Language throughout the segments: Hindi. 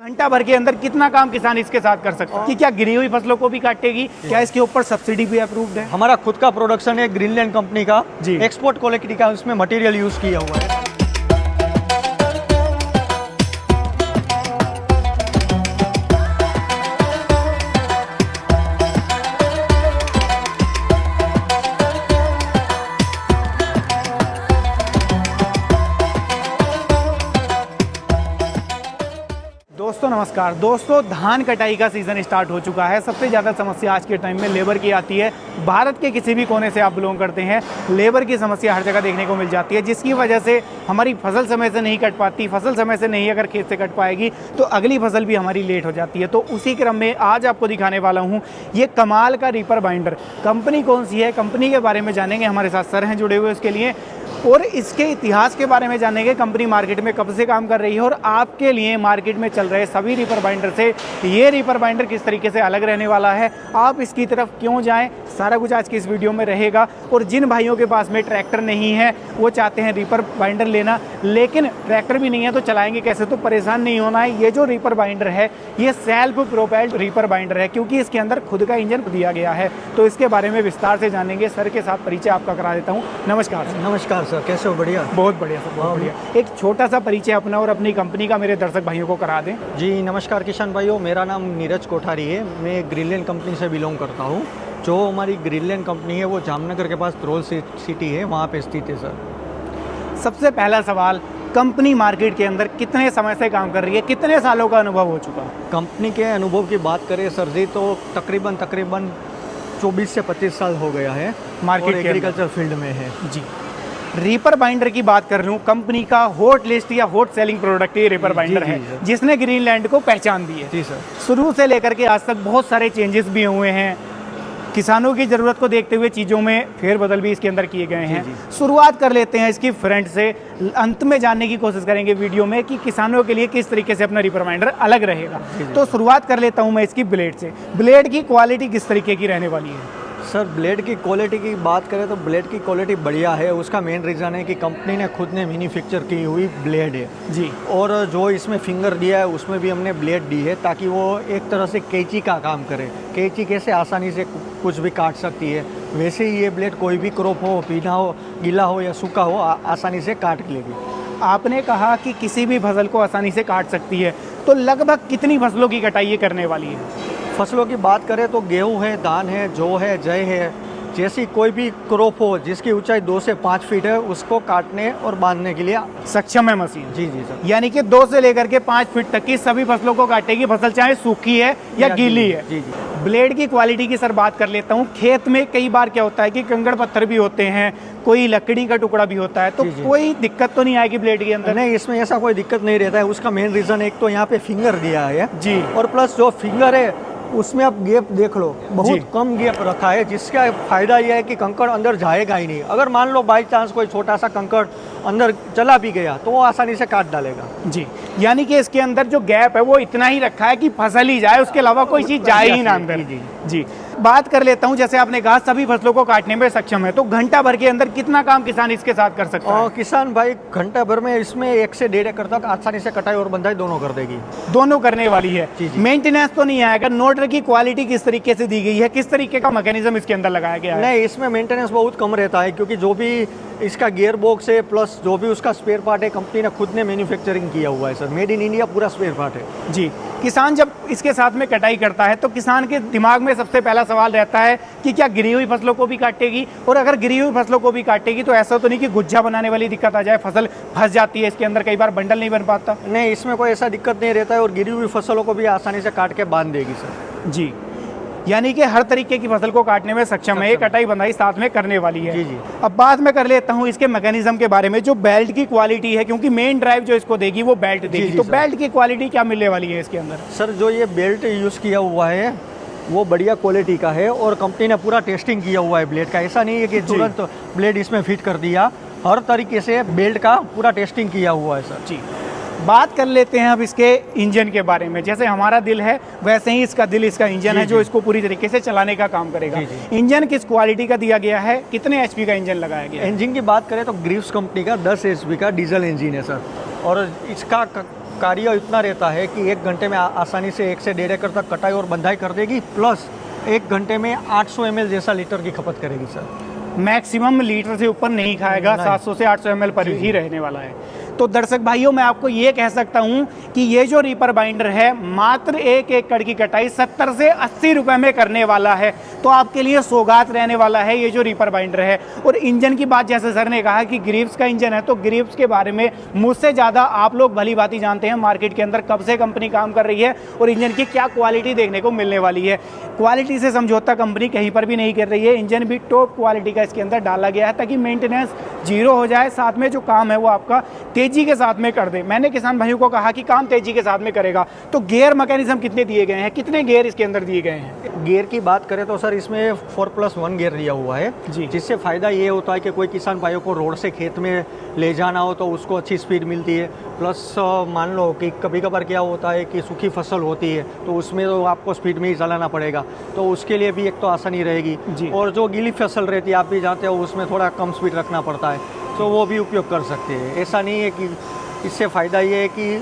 घंटा भर के अंदर कितना काम किसान इसके साथ कर सकता है कि क्या गिरी हुई फसलों को भी काटेगी, क्या इसके ऊपर सब्सिडी भी अप्रूव्ड है? हमारा खुद का प्रोडक्शन है, ग्रीनलैंड कंपनी का जी। एक्सपोर्ट क्वालिटी का उसमें मटेरियल यूज किया हुआ है। दोस्तों नमस्कार। दोस्तों धान कटाई का सीज़न स्टार्ट हो चुका है। सबसे ज़्यादा समस्या आज के टाइम में लेबर की आती है। भारत के किसी भी कोने से आप बिलोंग करते हैं, लेबर की समस्या हर जगह देखने को मिल जाती है, जिसकी वजह से हमारी फसल समय से नहीं कट पाती। फसल समय से नहीं अगर खेत से कट पाएगी तो अगली फसल भी हमारी लेट हो जाती है। तो उसी क्रम में आज आपको दिखाने वाला हूँ ये कमाल का रीपर बाइंडर। कंपनी कौन सी है, कंपनी के बारे में जानेंगे। हमारे साथ सर हैं जुड़े हुए उसके लिए, और इसके इतिहास के बारे में जानेंगे। कंपनी मार्केट में कब से काम कर रही है और आपके लिए मार्केट में चल रहे सभी रीपर बाइंडर से ये रीपर बाइंडर किस तरीके से अलग रहने वाला है, आप इसकी तरफ क्यों जाएं, सारा कुछ आज की इस वीडियो में रहेगा। और जिन भाइयों के पास में ट्रैक्टर नहीं है, वो चाहते हैं रीपर बाइंडर लेना, लेकिन ट्रैक्टर भी नहीं है तो चलाएंगे कैसे, तो परेशान नहीं होना है। ये जो रीपर बाइंडर है ये सेल्फ प्रोपेल्ड रीपर बाइंडर है, क्योंकि इसके अंदर खुद का इंजन दिया गया है। तो इसके बारे में विस्तार से जानेंगे। सर के साथ परिचय आपका करा देता हूँ। नमस्कार। नमस्कार सर, कैसे हो? बढ़िया, बहुत बढ़िया सर, बहुत बढ़िया। एक छोटा सा परिचय अपना और अपनी कंपनी का मेरे दर्शक भाइयों को करा दें। जी नमस्कार किसान भाइयों, मेरा नाम नीरज कोठारी है। मैं ग्रीनलैंड कंपनी से बिलोंग करता हूँ। जो हमारी ग्रीनलैंड कंपनी है वो जामनगर के पास त्रोल सिटी है, वहाँ पे स्थित है सर। सबसे पहला सवाल, कंपनी मार्केट के अंदर कितने समय से काम कर रही है, कितने सालों का अनुभव हो चुका? कंपनी के अनुभव की बात करें सर जी तो तकरीबन 24 से 25 साल हो गया है मार्केट और एग्रीकल्चर फील्ड में है जी। रीपर बाइंडर की बात कर रहा हूँ, कंपनी का हॉट लिस्ट या हॉट सेलिंग प्रोडक्ट ये रीपर बाइंडर है, जिसने ग्रीनलैंड को पहचान दी है। जी सर। शुरू से लेकर के आज तक बहुत सारे चेंजेस भी हुए हैं, किसानों की ज़रूरत को देखते हुए चीज़ों में फेरबदल भी इसके अंदर किए गए हैं। शुरुआत कर लेते हैं इसकी फ्रंट से, अंत में जानने की कोशिश करेंगे वीडियो में कि किसानों के लिए किस तरीके से अपना रीपर बाइंडर अलग रहेगा। तो शुरुआत कर लेता हूँ मैं इसकी ब्लेड से। ब्लेड की क्वालिटी किस तरीके की रहने वाली है? सर ब्लेड की क्वालिटी की बात करें तो ब्लेड की क्वालिटी बढ़िया है। उसका मेन रीज़न है कि कंपनी ने खुद ने मैन्युफैक्चर की हुई ब्लेड है जी। और जो इसमें फिंगर दिया है उसमें भी हमने ब्लेड दी है ताकि वो एक तरह से कैंची का काम करे। कैंची कैसे आसानी से कुछ भी काट सकती है, वैसे ही ये ब्लेड कोई भी क्रॉप हो, पीला हो, गीला हो या सूखा हो, आसानी से काट लेगी। आपने कहा कि किसी भी फसल को आसानी से काट सकती है, तो लगभग कितनी फसलों की कटाई ये करने वाली है? फसलों की बात करें तो गेहूं है, धान है, जौ है, जय है, जैसी कोई भी क्रॉप हो जिसकी ऊंचाई 2 से 5 फीट है उसको काटने और बांधने के लिए सक्षम है मशीन। जी जी सर। यानी कि 2 से लेकर के 5 फीट तक की सभी फसलों को काटेगी, फसल चाहे सूखी है या गीली है। जी जी। ब्लेड की क्वालिटी की सर बात कर लेता हूँ। खेत में कई बार क्या होता है कि कंकड़ पत्थर भी होते हैं, कोई लकड़ी का टुकड़ा भी होता है, तो कोई दिक्कत तो नहीं आएगी ब्लेड के अंदर? नहीं, इसमें ऐसा कोई दिक्कत नहीं रहता है। उसका मेन रीज़न एक तो यहाँ पे फिंगर दिया है जी, और प्लस जो फिंगर है उसमें आप गैप देख लो, बहुत कम गैप रखा है, जिसका फायदा यह है कि कंकड़ अंदर जाएगा ही नहीं। अगर मान लो बाई चांस कोई छोटा सा कंकड़ अंदर चला भी गया तो वो आसानी से काट डालेगा। जी, यानी कि इसके अंदर जो गैप है वो इतना ही रखा है कि फसल ही जाए, उसके अलावा कोई चीज़ जाए ही ना अंदर। जी जी। बात कर लेता हूँ, जैसे आपने कहा सभी फसलों को काटने में सक्षम है, तो घंटा भर के अंदर कितना काम किसान इसके साथ कर सकता है? किसान भाई घंटा भर में इसमें 1 से 1.5 एकड़ तक आसानी से कटाई और बंधाई दोनों कर देगी। दोनों करने वाली है। जी। मेंटेनेंस तो नहीं आएगा? नोटर की क्वालिटी किस तरीके से दी गई है, किस तरीके का मैकेनिज्म इसके अंदर लगाया गया है? नहीं, इसमें मेंटेनेंस बहुत कम रहता है, क्योंकि जो भी इसका गियर बॉक्स है प्लस जो भी उसका स्पेयर पार्ट है कंपनी ने खुद ने मैन्युफैक्चरिंग किया हुआ है सर। मेड इन इंडिया पूरा स्पेयर पार्ट है। जी। किसान जब इसके साथ में कटाई करता है तो किसान के दिमाग में सबसे पहला सवाल रहता है कि क्या गिरी हुई फसलों को भी काटेगी, और अगर गिरी हुई फसलों को भी काटेगी तो ऐसा तो नहीं कि गुज्जा बनाने वाली दिक्कत आ जाए, फसल फंस जाती है इसके अंदर, कई बार बंडल नहीं बन पाता? नहीं, इसमें कोई ऐसा दिक्कत नहीं रहता है और गिरी हुई फसलों को भी आसानी से काट के बांध देगी सर। जी, यानी कि हर तरीके की फसल को काटने में सक्षम है, ये कटाई बंधाई साथ में करने वाली है। जी जी। अब बात मैं कर लेता हूँ इसके मैकेनिज्म के बारे में, जो बेल्ट की क्वालिटी है, क्योंकि मेन ड्राइव जो इसको देगी वो बेल्ट देगी, तो बेल्ट की क्वालिटी क्या मिलने वाली है इसके अंदर? सर जो ये बेल्ट यूज़ किया हुआ है वो बढ़िया क्वालिटी का है और कंपनी ने पूरा टेस्टिंग किया हुआ है ब्लेड का। ऐसा नहीं है कि तुरंत ब्लेड इसमें फिट कर दिया, हर तरीके से बेल्ट का पूरा टेस्टिंग किया हुआ है सर। जी। बात कर लेते हैं अब इसके इंजन के बारे में। जैसे हमारा दिल है वैसे ही इसका दिल इसका इंजन है, जो इसको पूरी तरीके से चलाने का काम करेगा। इंजन किस क्वालिटी का दिया गया है, कितने एचपी का इंजन लगाया गया है? इंजन की बात करें तो ग्रीव्स कंपनी का 10 एचपी का डीजल इंजन है सर, और इसका कार्य इतना रहता है कि 1 घंटे में आसानी से 1 से 1.5 एकड़ तक कटाई और बंधाई कर देगी, प्लस 1 घंटे में 800 ml जैसा लीटर की खपत करेगी सर। मैक्सिमम लीटर से ऊपर नहीं खाएगा, नहीं। 700 से 800 ml पर ही रहने वाला है। तो दर्शक भाइयों, मैं आपको ये कह सकता हूँ कि ये जो रीपर बाइंडर है मात्र 1 एकड़ की कटाई 70 से 80 रुपए में करने वाला है। तो आपके लिए सौगात रहने वाला है ये जो रीपर बाइंडर है। और इंजन की बात, जैसे सर ने कहा कि ग्रिप्स का इंजन है, तो ग्रिप्स के बारे में मुझसे ज़्यादा आप लोग भली भांति जानते हैं मार्केट के अंदर कब से कंपनी काम कर रही है और इंजन की क्या क्वालिटी देखने को मिलने वाली है। क्वालिटी से समझौता कंपनी कहीं पर भी नहीं कर रही है। इंजन भी टॉप क्वालिटी का इसके अंदर डाला गया है ताकि मेंटेनेंस जीरो हो जाए, साथ में जो काम है वो आपका तेजी के साथ में कर दे। मैंने किसान भाइयों को कहा कि काम तेजी के साथ में करेगा, तो गियर मैकेनिज्म कितने दिए गए हैं, कितने गियर इसके अंदर दिए गए हैं? गियर की बात करें तो सर इसमें 4+1 गियर दिया हुआ है जी। जिससे फ़ायदा ये होता है कि कोई किसान भाइयों को रोड से खेत में ले जाना हो तो उसको अच्छी स्पीड मिलती है। प्लस मान लो कि कभी कभार क्या होता है कि सूखी फसल होती है तो उसमें तो आपको स्पीड में ही चलाना पड़ेगा, तो उसके लिए भी एक तो आसानी रहेगी। जी। और जो गीली फसल रहती है आप भी जानते हो उसमें थोड़ा कम स्पीड रखना पड़ता है, तो वो भी उपयोग कर सकते हैं। ऐसा नहीं है कि इससे फ़ायदा ये है कि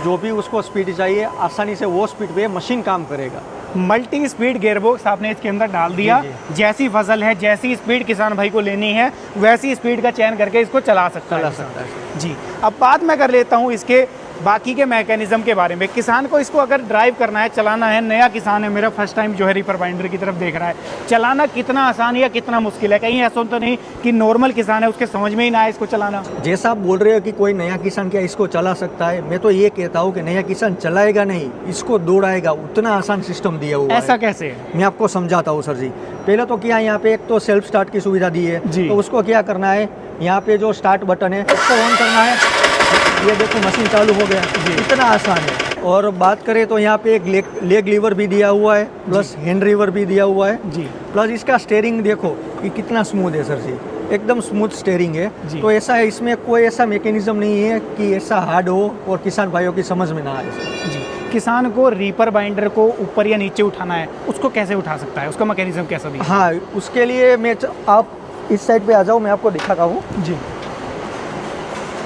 जो भी उसको स्पीड चाहिए आसानी से वो स्पीड पे मशीन काम करेगा। मल्टी स्पीड गियरबॉक्स आपने इसके अंदर डाल दिया। जी। जैसी फसल है, जैसी स्पीड किसान भाई को लेनी है, वैसी स्पीड का चयन करके इसको चला सकता है। जी, अब बात मैं कर लेता हूँ इसके बाकी के मैकेनिज्म के बारे में। किसान को इसको अगर ड्राइव करना है, चलाना है, नया किसान है, मेरा फर्स्ट टाइम जो है रीपर बाइंडर की तरफ देख रहा है, चलाना कितना आसान या कितना मुश्किल है? कहीं ऐसा तो नहीं कि नॉर्मल किसान है उसके समझ में ही ना आए इसको चलाना? जैसा आप बोल रहे हो कि कोई नया किसान क्या इसको चला सकता है, मैं तो ये कहता हूँ कि नया किसान चलाएगा नहीं, इसको दौड़ाएगा, उतना आसान सिस्टम दिया हुआ है। ऐसा कैसे है? मैं आपको समझाता हूँ सर जी। पहले तो क्या यहाँ पे एक तो सेल्फ स्टार्ट की सुविधा दी है, जी। तो उसको क्या करना है, यहाँ पे जो स्टार्ट बटन है उसको ऑन करना है, ये देखो मशीन चालू हो गया। इतना आसान है। और बात करें तो यहाँ पे एक लेग लीवर भी दिया हुआ है, प्लस हैंड लीवर भी दिया हुआ है जी। प्लस इसका स्टेयरिंग देखो कि कितना स्मूथ है सर जी, एकदम स्मूथ स्टेयरिंग है। जी। तो ऐसा है, इसमें कोई ऐसा मैकेनिज्म नहीं है कि ऐसा हार्ड हो और किसान भाइयों की समझ में ना आए सर। जी, किसान को रीपर बाइंडर को ऊपर या नीचे उठाना है, उसको कैसे उठा सकता है? उसका मैकेनिज्म कैसा भी? हाँ, उसके लिए आप इस साइड पे आ जाओ, मैं आपको दिखाता हूँ। जी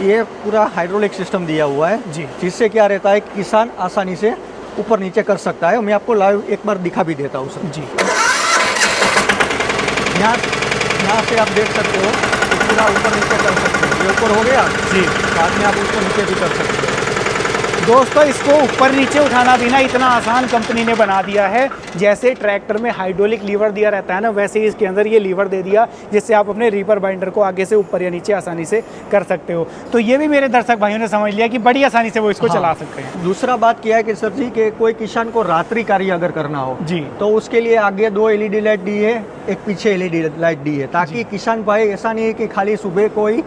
ये पूरा हाइड्रोलिक सिस्टम दिया हुआ है जी। जिससे क्या रहता है कि किसान आसानी से ऊपर नीचे कर सकता है। मैं आपको लाइव एक बार दिखा भी देता हूँ सर। जी। यहाँ से आप देख सकते हो कि पूरा ऊपर नीचे कर सकते हो। ये ऊपर हो गया जी। बाद में आप ऊपर नीचे भी कर सकते हो। दोस्तों, इसको ऊपर नीचे उठाना भी ना इतना आसान कंपनी ने बना दिया है। जैसे ट्रैक्टर में हाइड्रोलिक लीवर दिया रहता है ना, वैसे ही इसके अंदर ये लीवर दे दिया जिससे आप अपने रीपर बाइंडर को आगे से ऊपर या नीचे आसानी से कर सकते हो। तो ये भी मेरे दर्शक भाइयों ने समझ लिया कि बड़ी आसानी से वो इसको हाँ। चला सकते हैं। दूसरा बात क्या है कि सर जी कि कोई किसान को रात्रि कार्य अगर करना हो जी। तो उसके लिए आगे 2 LED लाइट दी है, एक पीछे LED लाइट दी है, ताकि किसान भाई ऐसा नहीं है कि खाली सुबह कोई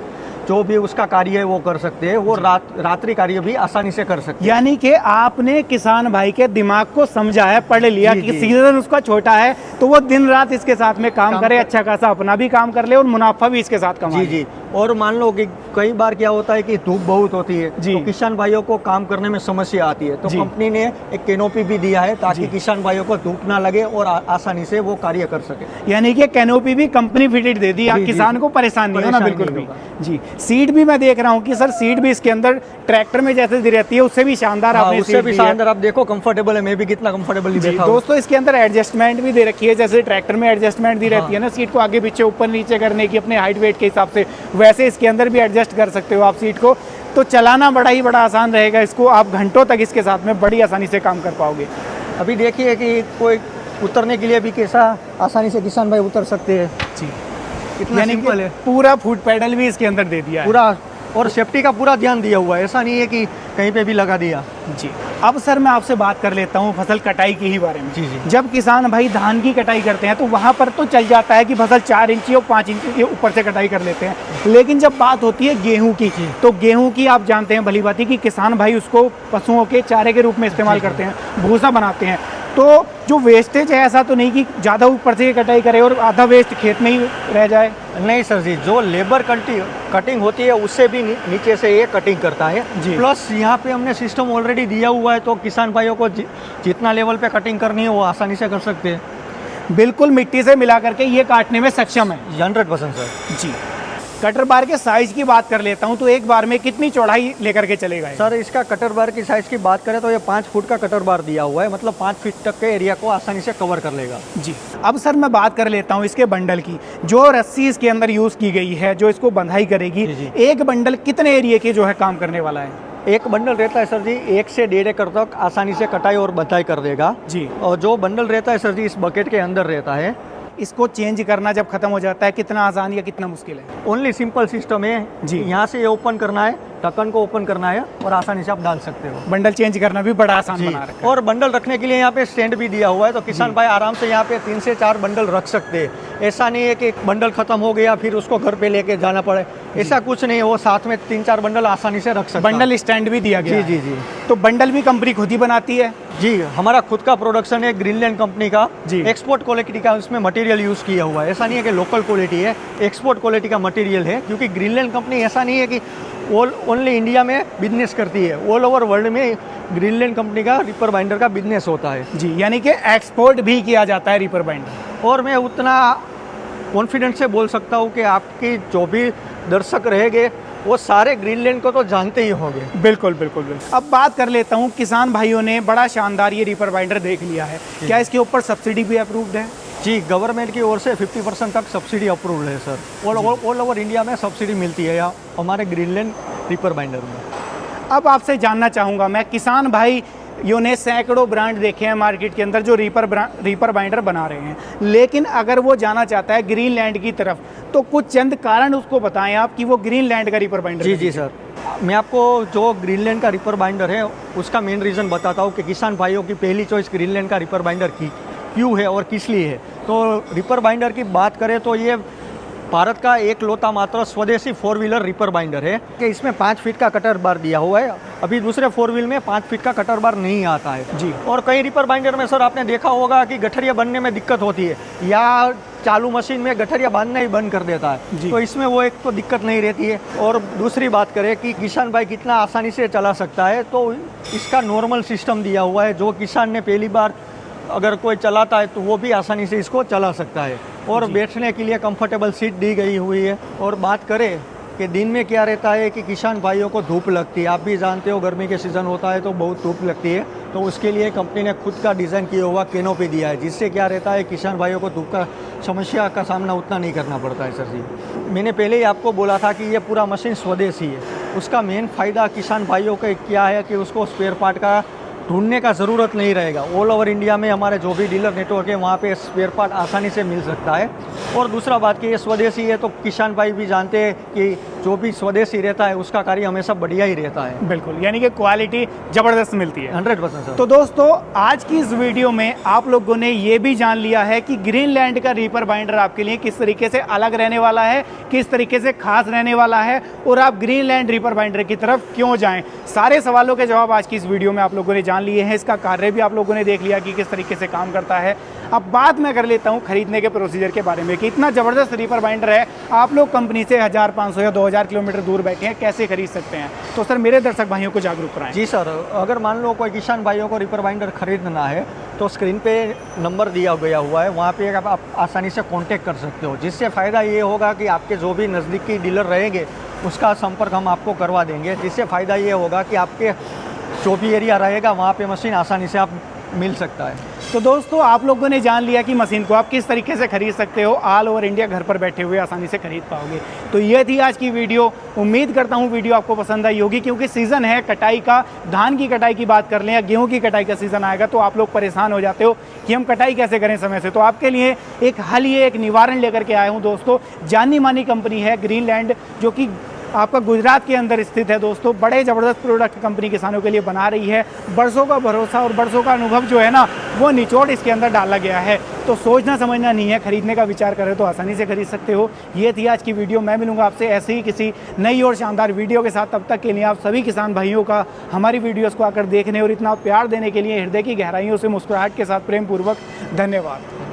जो भी उसका कार्य है वो कर सकते हैं, वो रात्रि कार्य भी आसानी से कर सकते हैं। यानी कि आपने किसान भाई के दिमाग को समझा है, पढ़ लिया जी, कि जी। सीजन उसका छोटा है तो वो दिन रात इसके साथ में काम करे, अच्छा खासा अपना भी काम कर ले और मुनाफा भी इसके साथ कमाए। जी जी। और मान लो कि कई बार क्या होता है कि धूप बहुत होती है, जी। तो किसान भाइयों को काम करने में समस्या आती है, तो जी। कंपनी ने एक कैनोपी भी दिया है ताकि जी। किसान भाइयों को धूप ना लगे और आसानी से वो कार्य कर सके। यानी कि कैनोपी भी कंपनी फिटेड दे दी, जी, जी। किसान को परेशान नहीं होना परेशान बिल्कुल नहीं भी। जी, सीट भी मैं देख रहा हूँ कि सर सीट भी इसके अंदर ट्रैक्टर में जैसे दी रहती है उससे भी शानदार हाँ, आपने उससे सीट भी दी है। शानदार आप देखो, कंफर्टेबल है। मैं भी कितना कंफर्टेबल जी, बैठा हूँ। दोस्तों इसके अंदर एडजस्टमेंट भी दे रखी है, जैसे ट्रैक्टर में एडजस्टमेंट दी रहती है ना सीट को आगे पीछे ऊपर नीचे करने की अपने हाइट वेट के हिसाब से, वैसे इसके अंदर भी एडजस्ट कर सकते हो आप सीट को। तो चलाना बड़ा आसान रहेगा, इसको आप घंटों तक इसके साथ में बड़ी आसानी से काम कर पाओगे। अभी देखिए कि कोई उतरने के लिए भी कैसा आसानी से किसान भाई उतर सकते हैं। जी, कितना यानी सिंपल कि है। पूरा फुट पैडल भी इसके अंदर दे दिया है। पूरा, और सेफ्टी का पूरा ध्यान दिया हुआ है, ऐसा नहीं है कि कहीं पे भी लगा दिया। जी, अब सर मैं आपसे बात कर लेता हूँ फसल कटाई की ही बारे में। जी, जी। जब किसान भाई धान की कटाई करते हैं तो वहाँ पर तो चल जाता है कि फसल 4 इंची और 5 इंची ऊपर से कटाई कर लेते हैं, लेकिन जब बात होती है गेहूं की, तो गेहूं की आप जानते हैं भली बात कि किसान भाई उसको पशुओं के चारे के रूप में इस्तेमाल करते हैं, भूसा बनाते हैं। तो जो वेस्टेज है, ऐसा तो नहीं कि ज़्यादा ऊपर से कटाई करे और आधा वेस्ट खेत में ही रह जाए? नहीं सर जी, जो लेबर कटिंग होती है उससे भी नीचे से ये कटिंग करता है। जी। प्लस यहाँ पे हमने सिस्टम ऑलरेडी दिया हुआ है, तो किसान भाइयों को जितना लेवल पे कटिंग करनी है वो आसानी से कर सकते हैं। बिल्कुल मिट्टी से मिला करके ये काटने में सक्षम है। 100% सर। जी, कटर बार के साइज की बात कर लेता हूँ तो एक बार में कितनी चौड़ाई लेकर के चलेगा ये? सर इसका कटर बार की साइज़ की बात करें तो ये 5 फुट का कटर बार दिया हुआ है, मतलब 5 फीट तक के एरिया को आसानी से कवर कर लेगा। जी। अब सर मैं बात कर लेता हूँ इसके बंडल की। जो रस्सी इसके अंदर यूज़ की गई है, जो इसको बंधाई करेगी, जी। एक बंडल कितने एरिया के जो है काम करने वाला है? एक बंडल रहता है सर जी 1 से 1.5 एकड़ तक आसानी से कटाई और बंधाई कर देगा जी। और जो बंडल रहता है सर जी इस बकेट के अंदर रहता है। इसको चेंज करना जब खत्म हो जाता है कितना आसान या कितना मुश्किल है? ओनली सिंपल सिस्टम है जी। यहाँ से ये ओपन करना है, ढक्कन को ओपन करना है और आसानी से आप डाल सकते हो। बंडल चेंज करना भी बड़ा आसान जी। बना रखा है। और बंडल रखने के लिए यहाँ पे स्टैंड भी दिया हुआ है, तो किसान भाई आराम से यहाँ पे 3 से 4 बंडल रख सकते हैं। ऐसा नहीं है कि एक बंडल खत्म हो गया फिर उसको घर पे लेके जाना पड़े, ऐसा कुछ नहीं है। वो साथ में 3-4 बंडल आसानी से रख सकते हैं। बंडल स्टैंड भी दिया गया जी है। जी जी तो बंडल भी कंपनी खुद ही बनाती है? जी, हमारा खुद का प्रोडक्शन है ग्रीनलैंड कंपनी का। जी। एक्सपोर्ट क्वालिटी का उसमें मटेरियल यूज़ किया हुआ है, ऐसा नहीं है कि लोकल क्वालिटी है, एक्सपोर्ट क्वालिटी का मटेरियल है। क्योंकि ग्रीनलैंड कंपनी ऐसा नहीं है कि ओनली इंडिया में बिजनेस करती है, ऑल ओवर वर्ल्ड में ग्रीनलैंड कंपनी का रिपर बाइंडर का बिजनेस होता है। जी, यानी कि एक्सपोर्ट भी किया जाता है रिपर बाइंडर। और मैं उतना कॉन्फिडेंस से बोल सकता हूँ कि आपकी जो भी दर्शक रहेंगे वो सारे ग्रीनलैंड को तो जानते ही होंगे। बिल्कुल बिल्कुल बिल्कुल। अब बात कर लेता हूँ, किसान भाइयों ने बड़ा शानदार ये रिपर बाइंडर देख लिया है, क्या इसके ऊपर सब्सिडी भी अप्रूव्ड है? जी, गवर्नमेंट की ओर से 50% तक सब्सिडी अप्रूव्ड है सर। ऑल ओवर इंडिया में सब्सिडी मिलती है या हमारे ग्रीनलैंड रिपर बाइंडर में। अब आपसे जानना चाहूँगा मैं, किसान भाई यों ने सैकड़ों ब्रांड देखे हैं मार्केट के अंदर जो रिपर बाइंडर बना रहे हैं, लेकिन अगर वो जाना चाहता है ग्रीनलैंड की तरफ तो कुछ चंद कारण उसको बताएं आप कि वो ग्रीनलैंड का रिपर बाइंडर। जी सर, मैं आपको जो ग्रीनलैंड का रिपर बाइंडर है उसका मेन रीज़न बताता हूँ कि किसान भाइयों की पहली चॉइस ग्रीनलैंड का रिपर बाइंडर की क्यों है और किस लिए है। तो रिपर बाइंडर की बात करें तो ये भारत का एक लौता मात्र स्वदेशी 4 व्हीलर रिपर बाइंडर है कि इसमें 5 फीट का कटर बार दिया हुआ है। अभी दूसरे 4 व्हील में 5 फीट का कटर बार नहीं आता है। जी। और कई रिपर बाइंडर में सर आपने देखा होगा कि गठरिया बनने में दिक्कत होती है या चालू मशीन में गठरिया बांधना ही बंद कर देता है। तो इसमें वो एक तो दिक्कत नहीं रहती है। और दूसरी बात करें कि किसान भाई कितना आसानी से चला सकता है, तो इसका नॉर्मल सिस्टम दिया हुआ है। जो किसान ने पहली बार अगर कोई चलाता है तो वो भी आसानी से इसको चला सकता है। और बैठने के लिए कंफर्टेबल सीट दी गई हुई है। और बात करें कि दिन में क्या रहता है कि किसान भाइयों को धूप लगती है, आप भी जानते हो गर्मी के सीज़न होता है तो बहुत धूप लगती है, तो उसके लिए कंपनी ने खुद का डिज़ाइन किया हुआ कैनोपी दिया है, जिससे क्या रहता है किसान भाइयों को धूप का समस्या का सामना उतना नहीं करना पड़ता है। सर जी, मैंने पहले ही आपको बोला था कि ये पूरा मशीन स्वदेशी है। उसका मेन फ़ायदा किसान भाइयों का क्या है कि उसको स्पेयर पार्ट का ढूंढने का ज़रूरत नहीं रहेगा। ऑल ओवर इंडिया में हमारे जो भी डीलर नेटवर्क है वहाँ पे स्पेयर पार्ट आसानी से मिल सकता है। और दूसरा बात कि ये स्वदेशी है तो किसान भाई भी जानते हैं कि जो भी स्वदेशी रहता है उसका कार्य हमेशा बढ़िया ही रहता है। बिल्कुल, यानी कि क्वालिटी ज़बरदस्त मिलती है। 100% सर। तो दोस्तों आज की इस वीडियो में आप लोगों ने ये भी जान लिया है कि ग्रीनलैंड का रिपर बाइंडर आपके लिए किस तरीके से अलग रहने वाला है, किस तरीके से खास रहने वाला है और आप ग्रीनलैंड रिपर बाइंडर की तरफ क्यों जाएं। सारे सवालों के जवाब आज की इस वीडियो में आप लोगों ने जान लिए हैं। इसका कार्य भी आप लोगों ने देख लिया कि किस तरीके से काम करता है। अब बात मैं कर लेता हूं खरीदने के प्रोसीजर के बारे में कि इतना ज़बरदस्त रिपर बाइंडर है, आप लोग कंपनी से 1500 या 2000 किलोमीटर दूर बैठे हैं, कैसे खरीद सकते हैं। तो सर मेरे दर्शक भाइयों को जागरूक कराएं। जी सर, अगर मान लो कोई किसान भाइयों को रिपर बाइंडर खरीदना है तो स्क्रीन पे नंबर दिया गया हुआ है, वहाँ पे आप आसानी से कांटेक्ट कर सकते हो। जिससे फ़ायदा ये होगा कि आपके जो भी नज़दीकी डीलर रहेंगे उसका संपर्क हम आपको करवा देंगे। जिससे फ़ायदा ये होगा कि आपके जो भी एरिया रहेगा वहाँ पे मशीन आसानी से आप मिल सकता है। तो दोस्तों आप लोगों ने जान लिया कि मशीन को आप किस तरीके से खरीद सकते हो, ऑल ओवर इंडिया घर पर बैठे हुए आसानी से खरीद पाओगे। तो ये थी आज की वीडियो। उम्मीद करता हूँ वीडियो आपको पसंद आई होगी, क्योंकि सीज़न है कटाई का। धान की कटाई की बात कर लें या गेहूँ की कटाई का सीज़न आएगा तो आप लोग परेशान हो जाते हो कि हम कटाई कैसे करें समय से। तो आपके लिए एक हल, ये एक निवारण लेकर के आया हूँ दोस्तों। जानी मानी कंपनी है ग्रीनलैंड, जो कि आपका गुजरात के अंदर स्थित है दोस्तों। बड़े ज़बरदस्त प्रोडक्ट कंपनी किसानों के लिए बना रही है। बरसों का भरोसा और बरसों का अनुभव जो है ना, वो निचोड़ इसके अंदर डाला गया है। तो सोचना समझना नहीं है, खरीदने का विचार करें तो आसानी से खरीद सकते हो। ये थी आज की वीडियो। मैं मिलूंगा आपसे ऐसे ही किसी नई और शानदार वीडियो के साथ। तब तक के लिए आप सभी किसान भाइयों का हमारी वीडियोज़ को आकर देखने और इतना प्यार देने के लिए हृदय की गहराइयों से मुस्कुराहट के साथ प्रेम पूर्वक धन्यवाद।